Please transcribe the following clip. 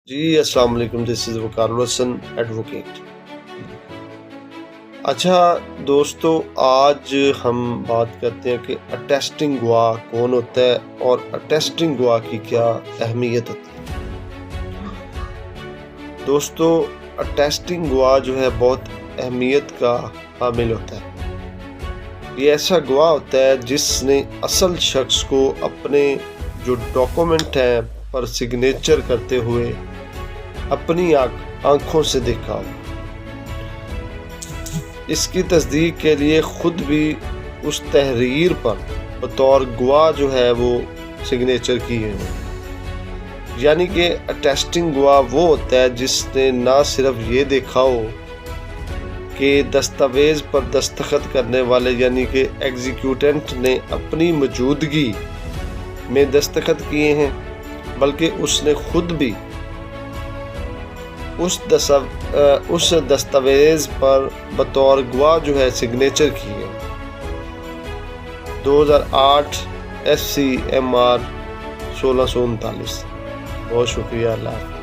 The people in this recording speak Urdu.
جی السلام علیکم، دس از وقار الحسن ایڈوکیٹ۔ اچھا دوستو، آج ہم بات کرتے ہیں کہ اٹیسٹنگ گواہ کون ہوتا ہے اور اٹیسٹنگ گواہ کی کیا اہمیت ہوتی ہے۔ دوستو، اٹیسٹنگ گواہ جو ہے بہت اہمیت کا حامل ہوتا ہے۔ یہ ایسا گواہ ہوتا ہے جس نے اصل شخص کو اپنے جو ڈاکومنٹ ہیں پر سگنیچر کرتے ہوئے اپنی آنکھوں سے دیکھا ہو۔ اس کی تصدیق کے لیے خود بھی اس تحریر پر بطور گواہ جو ہے وہ سگنیچر کیے ہیں۔ یعنی کہ اٹیسٹنگ گواہ وہ ہوتا ہے جس نے نہ صرف یہ دیکھا ہو کہ دستاویز پر دستخط کرنے والے یعنی کہ ایگزیکیوٹنٹ نے اپنی موجودگی میں دستخط کیے ہیں، بلکہ اس نے خود بھی اس دستاویز پر بطور گواہ جو ہے سگنیچر کی ہے۔ 2008 SCMR 1639۔ بہت شکریہ، اللہ حافظ۔